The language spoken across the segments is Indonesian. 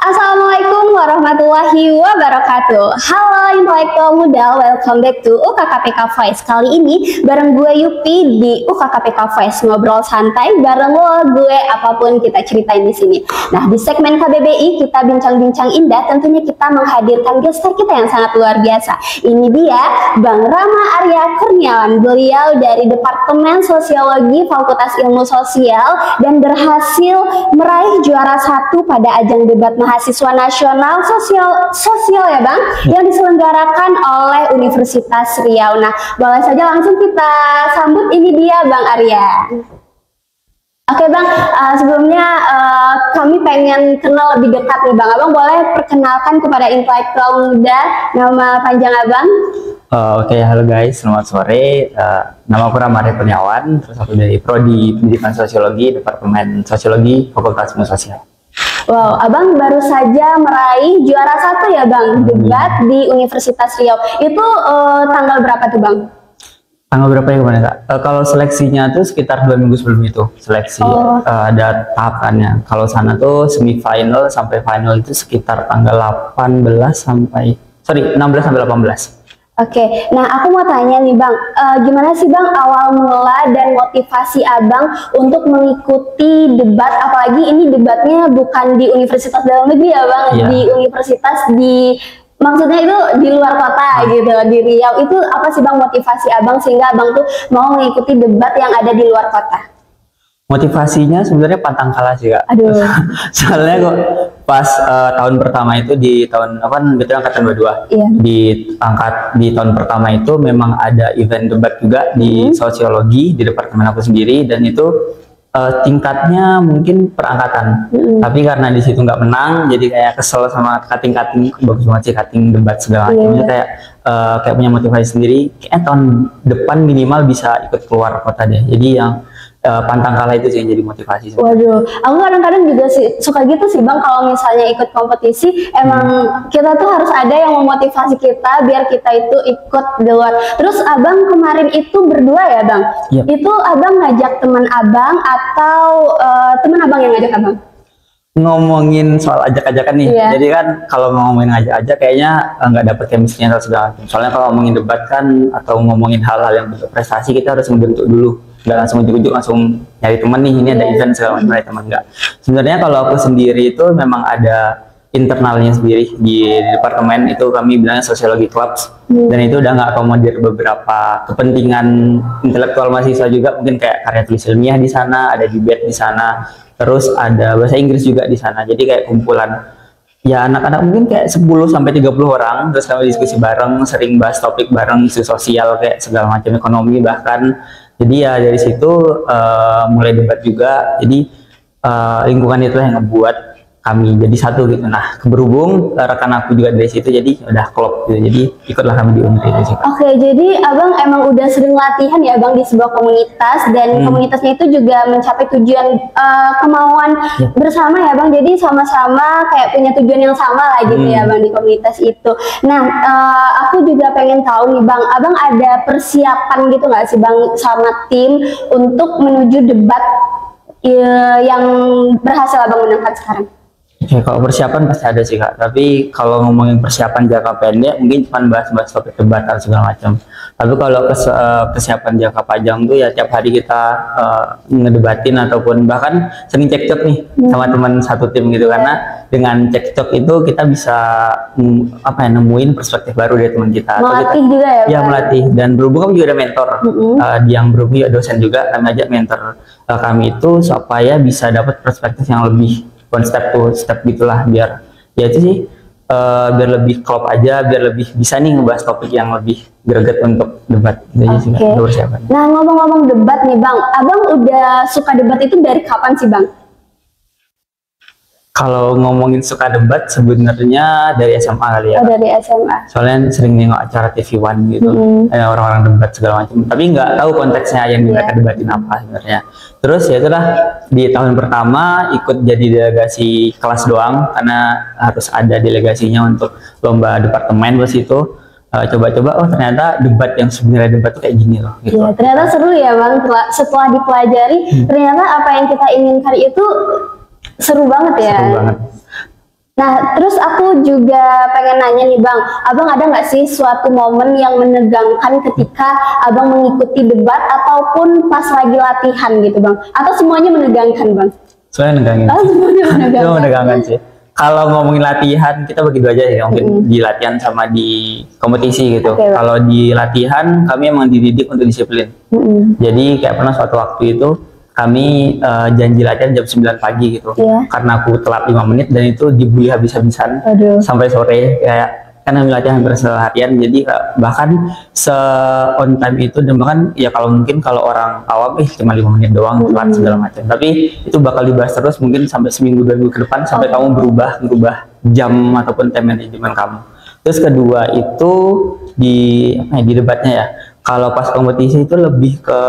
Assalamualaikum warahmatullahi wabarakatuh. Halo intelektual muda, welcome back to UKKPK Voice. Kali ini bareng gue Yupi di UKKPK Voice, ngobrol santai bareng lo, gue, apapun kita ceritain di sini. Nah, di segmen KBBI kita bincang-bincang indah, tentunya kita menghadirkan gestar kita yang sangat luar biasa. Ini dia Bang Rama Arya Kurniawan. Beliau dari Departemen Sosiologi Fakultas Ilmu Sosial dan berhasil meraih juara 1 pada ajang debat mahasiswa nasional sosial ya Bang, yang diselenggarakan oleh Universitas Riau. Nah, boleh saja langsung kita sambut, ini dia Bang Arya. Oke Bang, sebelumnya kami pengen kenal lebih dekat nih Bang. Abang boleh perkenalkan kepada intelektual muda nama panjang Abang? Oke, halo guys, selamat sore. Nama aku Rama Arya Kurniawan, terus aku dari Prodi Pendidikan Sosiologi, Departemen Sosiologi, Fakultas Ilmu Sosial. Wow, Abang baru saja meraih juara 1 ya Bang, debat di Universitas Riau. Itu tanggal berapa tuh Bang? Tanggal berapa ya kemarin Kak? Kalau seleksinya tuh sekitar 2 minggu sebelum itu seleksi. Ada tahapannya. Kalau sana tuh semifinal sampai final itu sekitar tanggal 16 sampai 18. Oke, nah aku mau tanya nih Bang, gimana sih Bang awal mula dan motivasi Abang untuk mengikuti debat, apalagi ini debatnya bukan di universitas dalam negeri ya Bang, di universitas maksudnya itu di luar kota gitu, di Riau. Itu apa sih Bang motivasi Abang sehingga Abang tuh mau mengikuti debat yang ada di luar kota? Motivasinya sebenarnya pantang kalah sih Kak. Aduh. Soalnya kok pas tahun pertama itu di tahun betul angkatan 22. Iya. Di tahun pertama itu memang ada event debat juga di sosiologi di departemen aku sendiri, dan itu tingkatnya mungkin perangkatan. Tapi karena di situ nggak menang, jadi kayak kesel sama kating-kating, bagus banget sih kating debat segala macamnya, kayak punya motivasi sendiri. Kayak tahun depan minimal bisa ikut keluar kota deh. Jadi yang pantang kalah itu sih yang jadi motivasi. Waduh, aku kadang-kadang juga sih suka gitu sih Bang, kalau misalnya ikut kompetisi, emang kita tuh harus ada yang memotivasi kita biar kita itu ikut di luar. Terus Abang kemarin itu berdua ya Bang? Yep. Itu Abang ngajak teman Abang atau teman Abang yang ngajak Abang? Ngomongin soal ajak-ajakan nih, jadi kan kalau ngomongin ajak-ajak kayaknya nggak dapet chemistry-nya atau segala macam. Soalnya kalau ngomongin debat kan atau ngomongin hal-hal yang bentuk prestasi, kita harus membentuk dulu, nggak langsung ujuk-ujuk langsung nyari temen nih, ini ada event segala macam, nyari teman. Nggak. Sebenarnya kalau aku sendiri itu memang ada internalnya sendiri di departemen itu, kami bilangnya sosiologi clubs, dan itu udah nggak akomodir beberapa kepentingan intelektual mahasiswa juga, mungkin kayak karya tulis ilmiah di sana, ada debate di sana, terus ada bahasa Inggris juga di sana. Jadi kayak kumpulan ya anak-anak mungkin kayak 10-30 orang, terus kami diskusi bareng, sering bahas topik bareng, isu sosial kayak segala macam, ekonomi bahkan. Jadi ya dari situ mulai debat juga. Jadi lingkungan itu yang ngebuat kami jadi satu gitu. Nah, berhubung rekan aku juga dari situ, jadi udah klop gitu. Jadi ikutlah kami di UNRI itu. Oke, jadi Abang emang udah sering latihan ya Bang di sebuah komunitas, dan komunitasnya itu juga mencapai tujuan kemauan bersama ya Bang. Jadi sama-sama kayak punya tujuan yang sama lah gitu ya Bang di komunitas itu. Nah, aku juga pengen tahu nih Bang, Abang ada persiapan gitu nggak sih Bang sama tim untuk menuju debat yang berhasil Abang menangkan sekarang? Oke, kalau persiapan pasti ada sih Kak, tapi kalau ngomongin persiapan jangka pendek mungkin cuma bahas-bahas topik debat atau segala macam. Tapi kalau persiapan jangka panjang tuh ya tiap hari kita ngedebatin ataupun bahkan sering cekcok nih sama teman satu tim gitu, karena dengan cekcok itu kita bisa nemuin perspektif baru dari teman kita. Melatih juga ya? Ya, melatih, dan berhubung kami juga ada mentor, yang berhubung ya dosen juga, kami ajak mentor kami itu supaya bisa dapat perspektif yang lebih step to step gitulah, biar ya itu sih biar lebih klop aja, biar lebih bisa nih ngebahas topik yang lebih greget untuk debat. Jadi Nah, ngomong-ngomong debat nih Bang, Abang udah suka debat itu dari kapan sih Bang? Kalau ngomongin suka debat sebenarnya dari SMA kali ya. Oh, dari SMA. Soalnya sering nengok acara TV One gitu, orang-orang debat segala macam. Tapi nggak tahu konteksnya yang mereka debatin apa sebenarnya. Terus ya itulah di tahun pertama ikut jadi delegasi kelas doang, karena harus ada delegasinya untuk lomba departemen pas itu. Coba-coba, oh ternyata debat yang sebenarnya debat tuh kayak gini loh. Gitu. Ya, ternyata seru ya Bang. Setelah dipelajari, ternyata apa yang kita inginkan itu seru banget ya. Seru banget. Nah, terus aku juga pengen nanya nih Bang, Abang ada nggak sih suatu momen yang menegangkan ketika Abang mengikuti debat ataupun pas lagi latihan gitu Bang? Atau semuanya menegangkan Bang? Soalnya negangin. Oh, semuanya menegangkan. Itu menegangkan sih. Kalau ngomongin latihan, kita bagi dua aja ya, mungkin di latihan sama di kompetisi gitu. Kalau di latihan, kami emang dididik untuk disiplin. Jadi kayak pernah suatu waktu itu, kami janji latihan jam 9 pagi gitu. Karena aku telat 5 menit dan itu dibully habis-habisan sampai sore. Kayak kan kami latihan hampir seharian, jadi bahkan on time itu, dan bahkan ya kalau mungkin kalau orang awam cuma 5 menit doang telat segala macam. Tapi itu bakal dibahas terus mungkin sampai seminggu 2 minggu ke depan sampai kamu berubah jam ataupun time manajemen kamu. Terus kedua itu di debatnya ya. Kalau pas kompetisi itu lebih ke,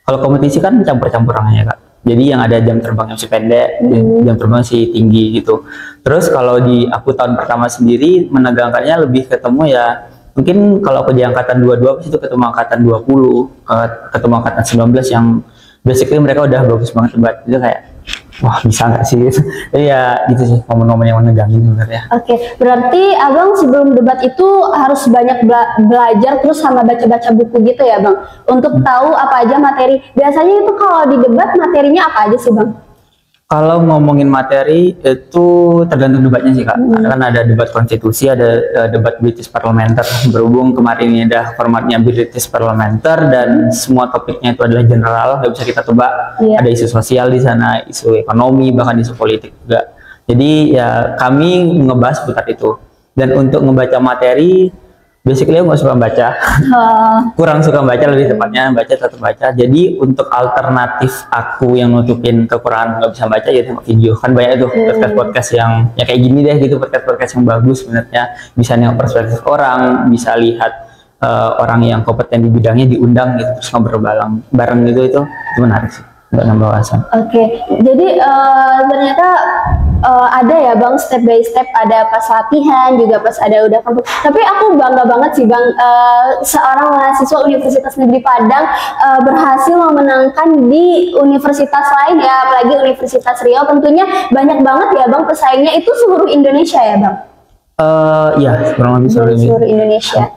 kalau kompetisi kan campur-campur orangnya Kak. Jadi yang ada jam terbang yang si pendek, jam terbang si tinggi gitu. Terus kalau di aku tahun pertama sendiri menegangkannya lebih ketemu ya, mungkin kalau aku di angkatan 22 itu ketemu angkatan 20, ketemu angkatan 19 yang basically mereka udah bagus banget debat. Itu kayak wah bisa nggak sih? Jadi ya gitu sih momen-momen yang menegangin sebenarnya. Oke, berarti Abang sebelum debat itu harus banyak belajar terus sama baca-baca buku gitu ya Bang, untuk tahu apa aja materi. Biasanya itu kalau di debat materinya apa aja sih Bang? Kalau ngomongin materi itu tergantung debatnya sih Kak. Kan ada debat konstitusi, ada debat British Parliamenter. Berhubung kemarin ini ada formatnya British Parliamenter dan semua topiknya itu adalah general, nggak bisa kita tebak. Ada isu sosial di sana, isu ekonomi, bahkan isu politik juga. Jadi ya kami ngebahas seputar itu. Dan untuk membaca materi, basically aku nggak suka baca, kurang suka baca, lebih tepatnya tetap baca. Jadi untuk alternatif aku yang nutupin kekurangan nggak bisa baca ya tengok video. Kan banyak tuh podcast yang ya kayak gini deh gitu, podcast yang bagus sebenarnya, bisa nengok perspektif orang, bisa lihat orang yang kompeten di bidangnya diundang gitu, terus ngobrol bareng gitu, itu menarik sih untuk nambah wawasan. Oke, jadi ternyata ada ya Bang step by step, ada pas latihan juga pas ada udah kampus. Tapi aku bangga banget sih Bang, seorang mahasiswa Universitas Negeri Padang berhasil memenangkan di universitas lain ya, apalagi Universitas Riau. Tentunya banyak banget ya Bang pesaingnya, itu seluruh Indonesia ya Bang? Iya, kurang lebih seluruh Indonesia.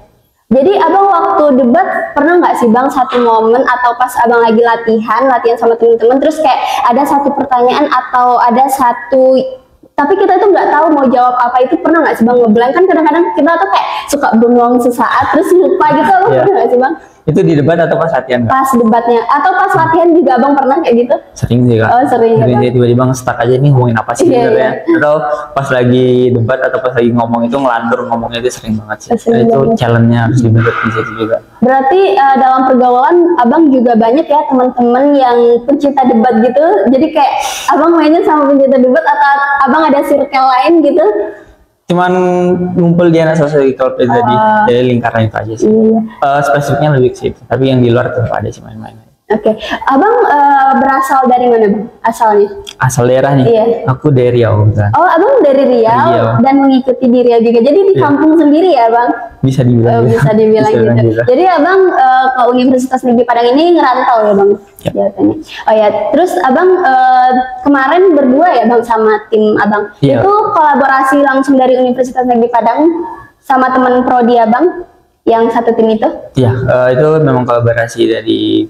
Jadi Abang waktu debat pernah nggak sih Bang satu momen atau pas Abang lagi latihan sama teman-teman, terus kayak ada satu pertanyaan atau ada satu, tapi kita tuh nggak tahu mau jawab apa, itu pernah nggak sih Bang ngeblank? Kan kadang-kadang kita tuh kayak suka bengong sesaat terus lupa gitu, Abang pernah nggak sih Bang? Itu di debat atau pas latihan? Pas debatnya, atau pas latihan juga Abang pernah kayak gitu? Sering sih Kak. Oh sering. Jadi tiba-tiba nge-stuck aja nih ngomongin apa sih sebenarnya. Atau pas lagi debat atau pas lagi ngomong itu ngelantur ngomongnya, itu sering banget sih. Itu challenge-nya harus dibentuk di situ juga. Berarti dalam pergaulan Abang juga banyak ya teman-teman yang pencinta debat gitu. Jadi kayak Abang mainnya sama pencinta debat atau Abang ada circle lain gitu? Cuman ngumpul di anak sosial kalau tadi, jadi lingkaran itu aja sih. Spesifiknya lebih sih, tapi yang di luar tuh ada sih main-main. Oke, Abang berasal dari mana Bang? Asalnya? Asal daerahnya? Iya. Aku dari Riau. Kan? Oh, Abang dari Riau dan mengikuti di Riau juga. Jadi di kampung sendiri ya Bang? Bisa dibilang. Bisa dibilang gitu. Jadi Abang ke Universitas Negeri Padang ini ngerantau ya Bang? Jawabannya. Oh ya, terus Abang kemarin berdua ya Bang sama tim Abang. Itu kolaborasi langsung dari Universitas Negeri Padang sama teman prodi Abang yang satu tim itu? Iya, itu memang kolaborasi dari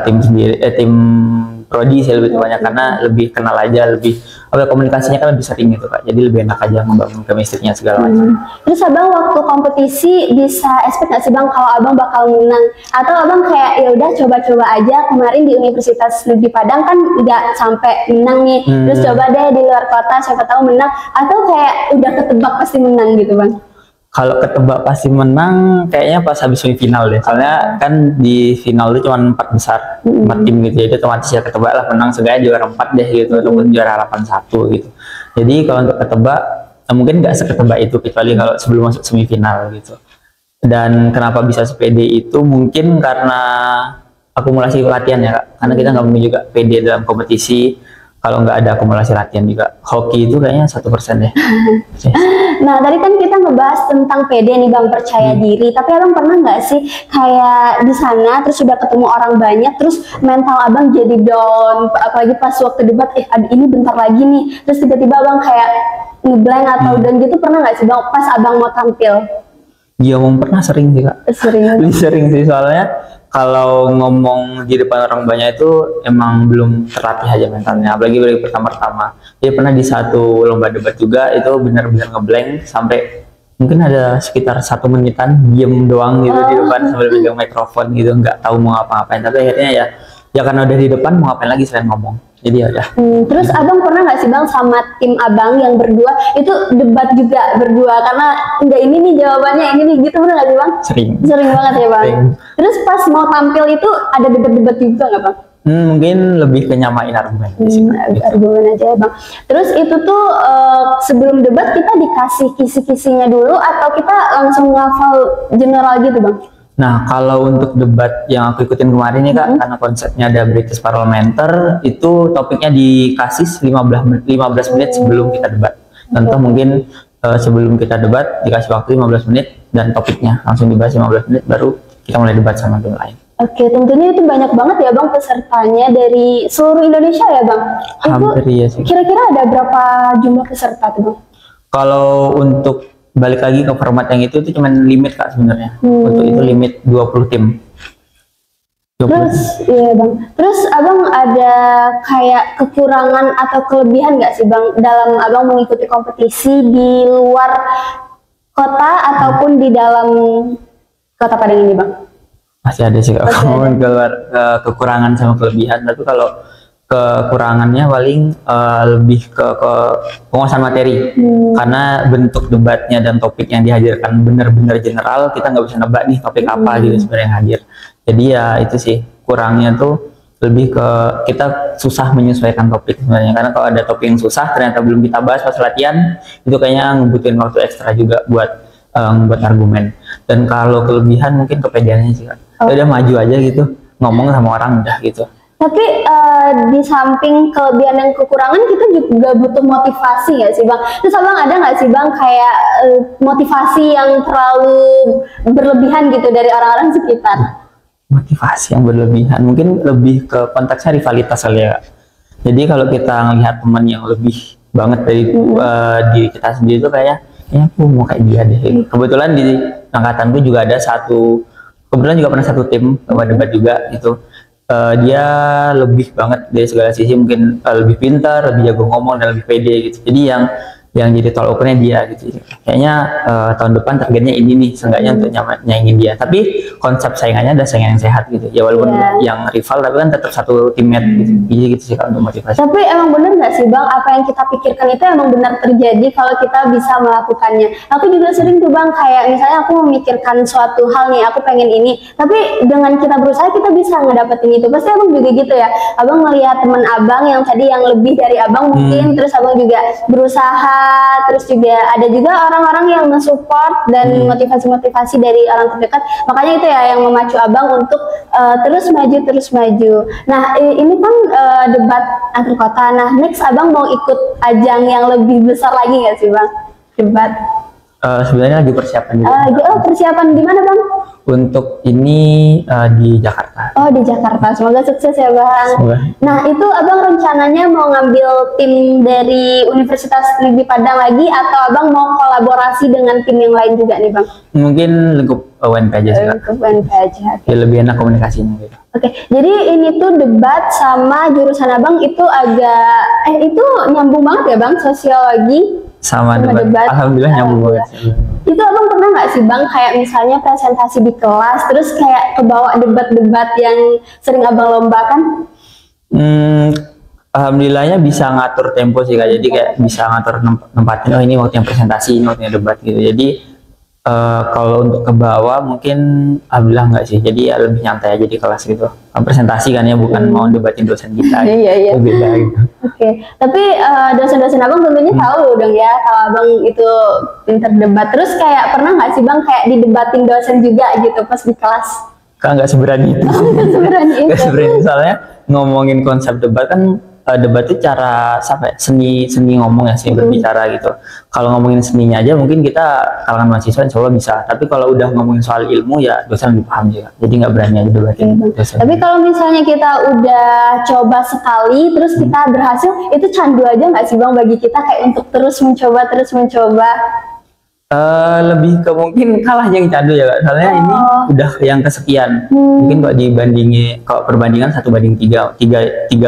tim sendiri, tim prodi sih lebih banyak, karena lebih kenal aja, lebih komunikasinya kan lebih sering gitu Kak, jadi lebih enak aja membangun chemistry-nya segala macam. Terus Abang waktu kompetisi bisa expect nggak sih Bang kalau Abang bakal menang, atau Abang kayak ya udah coba-coba aja, kemarin di Universitas Negeri Padang kan nggak sampai menang nih, terus coba deh di luar kota siapa tahu menang, atau kayak udah ketebak pasti menang gitu Bang? Kalau ketebak pasti menang kayaknya pas habis semifinal deh, soalnya kan di final itu cuma 4 besar, 4 tim gitu, jadi otomatis ya ketebak lah menang seenggaknya juara 4 deh gitu, ataupun juara 81 gitu. Jadi kalau untuk ketebak mungkin nggak seketebak itu, kecuali kalau sebelum masuk semifinal gitu. Dan kenapa bisa sepede itu mungkin karena akumulasi latihan ya Kak, karena kita nggak mungkin juga pede dalam kompetisi kalau nggak ada akumulasi latihan juga. Hoki itu kayaknya 1% deh. Nah tadi kan kita ngebahas tentang pede nih Bang, percaya diri, tapi Abang pernah nggak sih kayak di sana terus sudah ketemu orang banyak terus mental Abang jadi down, apalagi pas waktu debat ini bentar lagi nih, terus tiba-tiba Abang kayak ngeblank atau dan gitu pernah nggak sih bang pas abang mau tampil? Iya, pernah sering sih kak. Sering. Sering sih, soalnya kalau ngomong di depan orang banyak itu emang belum terlatih aja mentalnya, apalagi dari pertama-tama. Dia pernah di satu lomba debat juga itu benar-benar ngeblank sampai mungkin ada sekitar 1 menitan diem doang gitu di depan sambil pegang mikrofon gitu, nggak tahu mau ngapa-ngapain. Tapi akhirnya ya karena udah di depan mau ngapain lagi selain ngomong. Jadi ya udah. Terus abang pernah nggak sih bang sama tim abang yang berdua itu debat juga berdua karena enggak ini nih jawabannya ini nih gitu, pernah nggak sih bang? Sering banget ya bang. Sering. Terus pas mau tampil itu ada debat-debat juga nggak bang? Mungkin lebih ke nyamain argumen. Argumen aja ya bang. Terus itu tuh sebelum debat kita dikasih kisi-kisinya dulu atau kita langsung ngafal general gitu bang? Nah, kalau untuk debat yang aku ikutin kemarin nih kak, karena konsepnya ada British Parliamenter, itu topiknya dikasih 15 menit sebelum kita debat. Contoh mungkin sebelum kita debat dikasih waktu 15 menit dan topiknya langsung dibahas 15 menit baru kita mulai debat sama tim lain. Oke, tentunya itu banyak banget ya bang pesertanya dari seluruh Indonesia ya bang? Hampir iya sih. Kira-kira ada berapa jumlah peserta tuh bang? Kalau untuk balik lagi ke format yang itu cuma limit kak sebenarnya. Untuk itu limit 20 tim. 20. Terus iya bang. Terus abang ada kayak kekurangan atau kelebihan nggak sih bang dalam abang mengikuti kompetisi di luar kota ataupun di dalam kota Padang ini bang? Masih ada sih kak. Kekurangan sama kelebihan. Tapi kalau kekurangannya paling lebih ke penguasaan materi, karena bentuk debatnya dan topik yang dihadirkan benar-benar general, kita nggak bisa nebak nih topik apa gitu sebenarnya yang hadir. Jadi ya itu sih kurangnya tuh, lebih ke kita susah menyesuaikan topik sebenarnya, karena kalau ada topik yang susah ternyata belum kita bahas pas latihan, itu kayaknya ngebutuhin waktu ekstra juga buat buat argumen. Dan kalau kelebihan mungkin kepedeannya sih kak, udah maju aja gitu, ngomong sama orang udah gitu. Tapi di samping kelebihan dan kekurangan kita juga butuh motivasi nggak sih bang? Terus abang ada nggak sih bang kayak motivasi yang terlalu berlebihan gitu dari orang-orang sekitar? Motivasi yang berlebihan mungkin lebih ke konteksnya rivalitas kali ya. Jadi kalau kita ngelihat teman yang lebih banget dari diri kita sendiri itu kayak ya aku mau kayak dia deh. Kebetulan di angkatanku juga ada kebetulan juga pernah satu tim debat juga gitu. Dia lebih banget dari segala sisi, mungkin lebih pintar, lebih jago ngomong dan lebih pede gitu. Jadi yang jadi tolak ukurnya dia gitu. Kayaknya tahun depan targetnya ini nih, seenggaknya untuk nyaingin dia. Tapi konsep saingannya ada saingan yang sehat gitu. Ya walaupun yang rival tapi kan tetap satu teammate gitu. Jadi gitu sih kalau untuk motivasi. Tapi emang bener nggak sih bang, apa yang kita pikirkan itu emang benar terjadi kalau kita bisa melakukannya. Aku juga sering tuh bang, kayak misalnya aku memikirkan suatu hal nih, aku pengen ini. Tapi dengan kita berusaha kita bisa ngedapetin itu. Pasti abang juga gitu ya. Abang ngelihat teman abang yang tadi yang lebih dari abang mungkin, terus abang juga berusaha. Terus juga ada juga orang-orang yang mensupport dan motivasi-motivasi dari orang terdekat, makanya itu ya yang memacu abang untuk terus maju. Nah ini kan debat antar kota. Nah next abang mau ikut ajang yang lebih besar lagi nggak sih bang, debat? Sebenarnya lagi persiapan juga. Persiapan di mana bang? Untuk ini di Jakarta. Oh di Jakarta, semoga sukses ya bang. Semoga. Nah itu abang rencananya mau ngambil tim dari Universitas Negeri Padang lagi atau abang mau kolaborasi dengan tim yang lain juga nih bang? Mungkin lingkup UNP aja sih. Lingkup UNP aja. Ya, lebih enak komunikasinya gitu. Oke, jadi ini tuh debat sama jurusan abang itu agak itu nyambung banget ya bang, sosiologi sama debat. Alhamdulillah nyambung banget. Itu abang pernah nggak sih bang kayak misalnya presentasi di kelas terus kayak kebawa debat-debat yang sering abang lombakan? Alhamdulillahnya bisa ngatur tempo sih kak, jadi kayak bisa ngatur nempatin, oh ini waktunya presentasi, ini waktunya debat gitu. Jadi kalau untuk ke bawah mungkin alhamdulillah nggak sih, jadi ya lebih nyantai aja di kelas gitu. Presentasi kan ya, bukan mau debatin dosen kita gitu. Iya. Beda gitu. Oke. Tapi dosen-dosen abang tentunya tahu dong ya kalau abang itu pinter debat. Terus kayak pernah nggak sih bang kayak didebatin dosen juga gitu pas di kelas? Kan nggak seberani itu. Nggak seberani itu. Soalnya ngomongin konsep debat kan debat itu cara apa ya, seni ngomong ya, seni berbicara gitu. Kalau ngomongin seninya aja mungkin kita kalangan mahasiswa insya Allah bisa, tapi kalau udah ngomongin soal ilmu ya dosen lebih paham juga, jadi nggak berani aja debatin. Tapi kalau misalnya kita udah coba sekali terus kita berhasil, itu candu aja nggak sih Bang bagi kita kayak untuk terus mencoba lebih ke mungkin kalah yang candu ya Kak. Soalnya ini udah yang kesekian. Mungkin kalau perbandingan 1 banding 3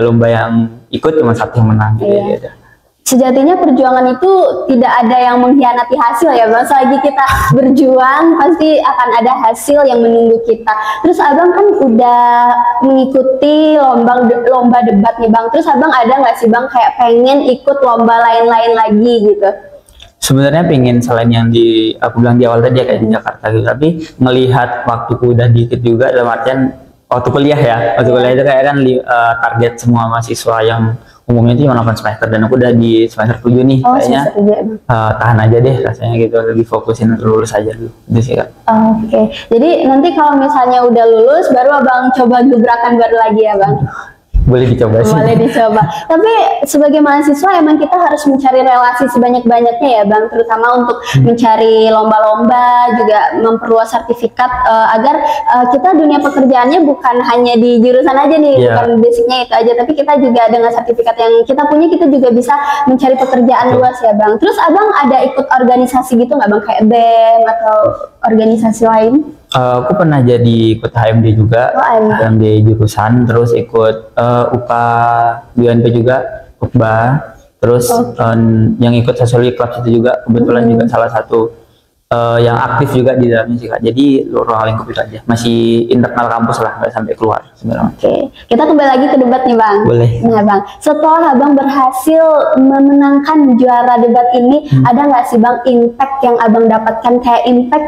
lomba yang ikut cuma 1 yang menang gitu ya. Sejatinya perjuangan itu tidak ada yang mengkhianati hasil ya Bang. Selagi kita berjuang pasti akan ada hasil yang menunggu kita. Terus Abang kan udah mengikuti lomba debat nih Bang. Terus Abang ada nggak sih Bang kayak pengen ikut lomba lain-lain lagi gitu? Sebenarnya pengen selain yang aku bilang di awal tadi ya, kayak di Jakarta gitu, tapi melihat waktuku udah dikit juga, dalam artian waktu kuliah itu kayak kan target semua mahasiswa yang umumnya itu cuma 8 semester dan aku udah di semester 7 nih, kayaknya tahan aja deh rasanya gitu, lebih fokusin lulus aja dulu gitu sih Kak. Oke. Jadi nanti kalau misalnya udah lulus baru Abang coba gebrakan baru lagi ya Bang? Boleh dicoba sih. Boleh dicoba. Tapi sebagai mahasiswa emang kita harus mencari relasi sebanyak-banyaknya ya Bang, terutama untuk mencari lomba-lomba, juga memperluas sertifikat agar kita dunia pekerjaannya bukan hanya di jurusan aja nih, bukan basicnya itu aja, tapi kita juga dengan sertifikat yang kita punya kita juga bisa mencari pekerjaan luas ya Bang. Terus Abang ada ikut organisasi gitu nggak Bang, kayak BEM atau organisasi lain? Aku pernah jadi ikut HMD juga, HMD jurusan, terus ikut UKA UNP juga, UKBA, terus yang ikut Sosiologi Club itu juga kebetulan juga salah satu yang aktif juga di dalamnya sih Kak. Jadi ruang lingkup itu aja, masih internal kampus lah, nggak sampai keluar sebenarnya. Oke, kita kembali lagi ke debat nih Bang. Boleh. Nah Bang, setelah Abang berhasil memenangkan juara debat ini, ada nggak sih Bang impact yang Abang dapatkan, kayak impact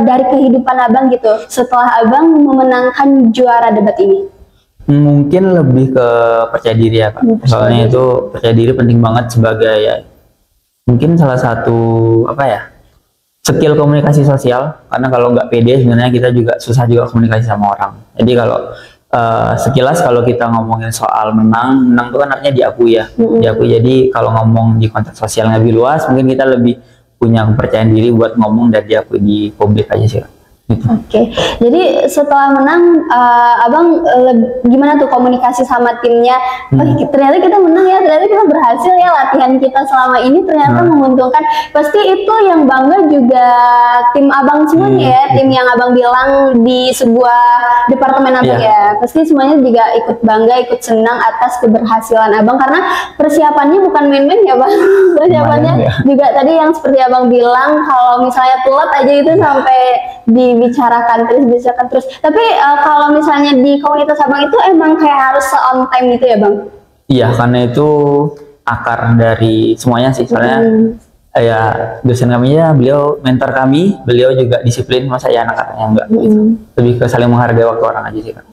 dari kehidupan Abang gitu setelah Abang memenangkan juara debat ini? Mungkin lebih ke percaya diri ya Kak. Soalnya itu percaya diri penting banget sebagai ya, mungkin salah satu apa ya, skill komunikasi sosial, karena kalau nggak pede sebenarnya kita juga susah juga komunikasi sama orang. Jadi kalau sekilas kalau kita ngomongin soal menang itu kan artinya diakui ya, diakui. Jadi kalau ngomong di konteks sosial lebih luas, mungkin kita lebih punya kepercayaan diri buat ngomong dan diakui di publik aja sih. Oke, jadi setelah menang, Abang gimana tuh komunikasi sama timnya? Ternyata kita menang ya, ternyata kita berhasil ya, latihan kita selama ini ternyata menguntungkan. Pasti itu yang bangga juga tim Abang semuanya ya, tim yang Abang bilang di sebuah departemen Abang ya. Pasti semuanya juga ikut bangga, ikut senang atas keberhasilan Abang, karena persiapannya bukan main-main ya Bang. Persiapannya juga tadi yang seperti Abang bilang, kalau misalnya telat aja itu sampai dibicarakan terus. Tapi kalau misalnya di komunitas Abang itu emang kayak harus on time gitu ya Bang? Iya, karena itu akar dari semuanya sih. Soalnya ya dosen kami ya, beliau mentor kami, beliau juga disiplin, masa ya anak-anaknya enggak. Lebih ke saling menghargai waktu orang aja sih Kak.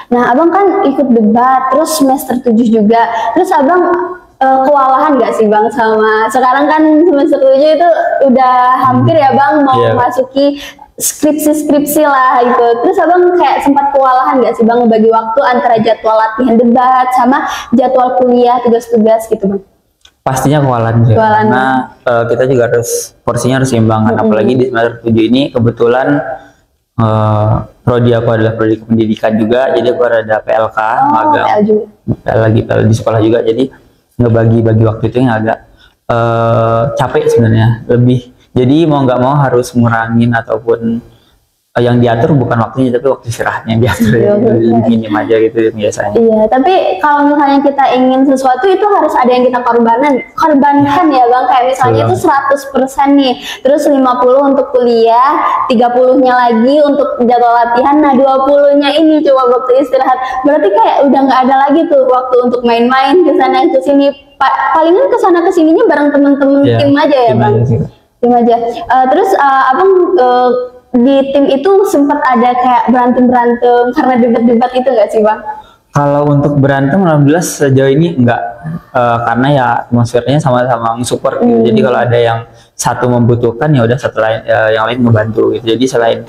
Nah Abang kan ikut debat, terus semester 7 juga. Terus Abang kewalahan nggak sih Bang sama, sekarang kan semester 7 itu udah hampir ya Bang mau masuki skripsi lah gitu. Terus Abang kayak sempat kewalahan nggak sih Bang bagi waktu antara jadwal latihan debat sama jadwal kuliah, tugas-tugas gitu Bang? Pastinya kewalahan ya, karena kita juga harus porsinya harus seimbang. Apalagi di semester 7 ini kebetulan prodi aku adalah prodi pendidikan juga, jadi aku ada PLK, magang, PL di sekolah juga, jadi ngebagi-bagi waktu itu yang agak capek sebenarnya, lebih. Jadi mau nggak mau harus ngurangin, ataupun yang diatur bukan waktunya tapi waktu istirahatnya yang diatur, lebih minim aja gitu biasanya. Iya, tapi kalau misalnya kita ingin sesuatu itu harus ada yang kita korbankan ya Bang, kayak misalnya itu 100% nih, terus 50 untuk kuliah, 30-nya lagi untuk jadwal latihan, nah 20-nya ini cuma waktu istirahat. Berarti kayak udah nggak ada lagi tuh waktu untuk main-main ke sana ke sini. Palingan ke sana ke sininya bareng temen-temen tim aja ya Bang. Tim aja. Terus Abang di tim itu sempat ada kayak berantem karena debat-debat itu nggak sih Bang? Kalau untuk berantem alhamdulillah sejauh ini enggak, karena ya atmosfernya sama-sama support gitu. Jadi kalau ada yang satu membutuhkan ya udah satu lain yang lain ngebantu gitu. Jadi selain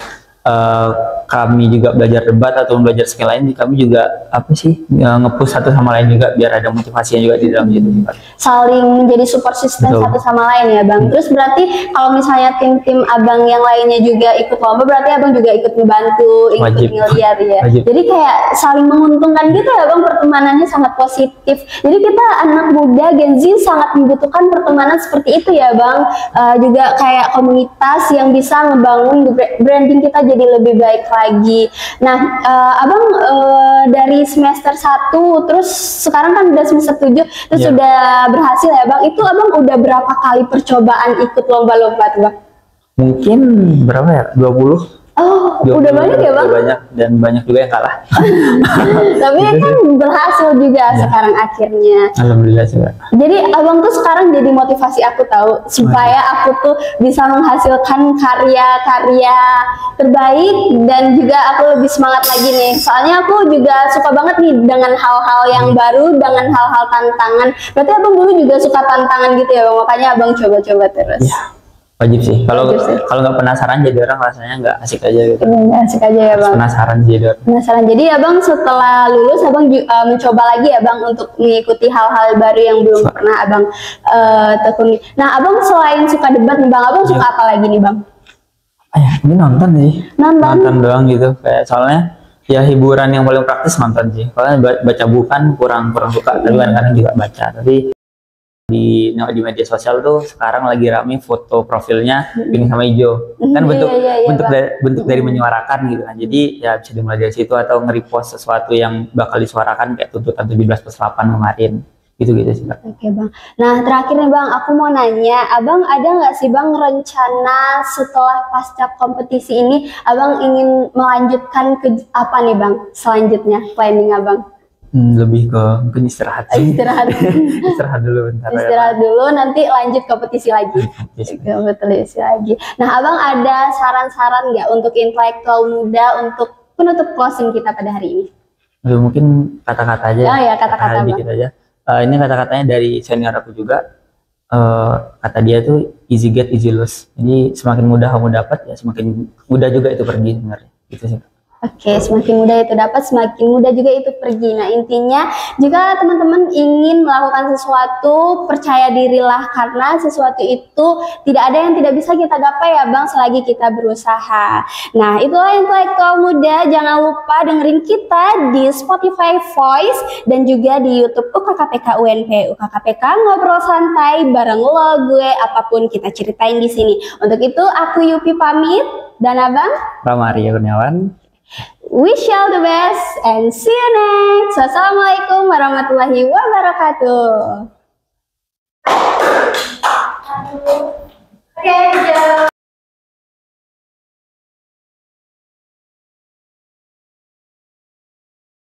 kami juga belajar debat atau belajar skill lain, kami juga apa sih nge-push satu sama lain juga biar ada motivasinya juga di dalam itu. Saling menjadi support system satu sama lain ya bang. Terus berarti kalau misalnya tim-tim abang yang lainnya juga ikut lomba, berarti abang juga ikut membantu, ikut ngeliat ya. Wajib. Jadi kayak saling menguntungkan gitu ya bang, pertemanannya sangat positif. Jadi kita anak muda Gen Z sangat membutuhkan pertemanan seperti itu ya bang. Juga kayak komunitas yang bisa ngebangun branding kita jadi lebih baik lagi. Nah, abang dari semester 1 terus sekarang kan udah semester 7 terus sudah berhasil ya bang. Itu abang udah berapa kali percobaan ikut lomba-lomba tuh bang? Mungkin berapa ya? 20. Oh, udah banyak ya bang? Banyak, dan banyak juga yang kalah. Tapi ya kan berhasil juga sekarang akhirnya. Alhamdulillah juga. Jadi abang tuh sekarang jadi motivasi aku tahu supaya aku tuh bisa menghasilkan karya-karya terbaik dan juga aku lebih semangat lagi nih. Soalnya aku juga suka banget nih dengan hal-hal yang baru, dengan hal-hal tantangan. Berarti abang dulu juga suka tantangan gitu ya bang? Makanya abang coba-coba terus. Ya. Wajib sih. Kalau nggak penasaran jadi orang rasanya nggak asik aja gitu. Nggak asik aja ya bang. Penasaran jadi orang. Penasaran. Jadi abang setelah lulus abang mencoba lagi ya bang untuk mengikuti hal-hal baru yang belum pernah abang tekuni. Nah abang selain suka debat nih bang, abang suka apa lagi nih bang? Ini nonton sih. Nonton doang gitu. Kayak soalnya ya hiburan yang paling praktis nonton sih. Kalau baca buku kan kurang suka. Tapi kadang-kadang juga baca. Tapi di media sosial tuh sekarang lagi rame foto profilnya pink sama hijau kan bentuk dari menyuarakan gitu kan. Jadi ya bisa dimulai dari situ atau nge-repost sesuatu yang bakal disuarakan kayak tuntutan 17+8 kemarin gitu-gitu sih Kak. Oke bang. Nah terakhir nih bang, aku mau nanya, abang ada nggak sih bang rencana setelah pasca kompetisi ini abang ingin melanjutkan ke apa nih bang selanjutnya planning abang? Lebih ke mungkin istirahat sih. Istirahat dulu bentar. Istirahat dulu, nanti lanjut kompetisi lagi. Kompetisi lagi. Nah, abang ada saran-saran nggak untuk intelektual muda untuk penutup closing kita pada hari ini? Mungkin kata-kata aja. Ya kata-kata dikit aja. Ini kata-katanya dari senior aku juga. Kata dia tuh easy get easy lose. Jadi semakin mudah kamu dapat ya semakin mudah juga itu pergi sebenarnya. Gitu sih. Oke, semakin mudah itu dapat, semakin mudah juga itu pergi. Nah, intinya jika teman-teman ingin melakukan sesuatu, percaya dirilah karena sesuatu itu tidak ada yang tidak bisa kita gapai ya Bang selagi kita berusaha. Nah, itulah intelektual muda. Jangan lupa dengerin kita di Spotify Voice dan juga di YouTube UKKPK UNP. UKKPK ngobrol santai bareng lo, gue, apapun kita ceritain di sini. Untuk itu aku Yupi pamit dan Abang Rama Arya Kurniawan. Wish you all the best and see you next. Wassalamualaikum warahmatullahi wabarakatuh. Oke,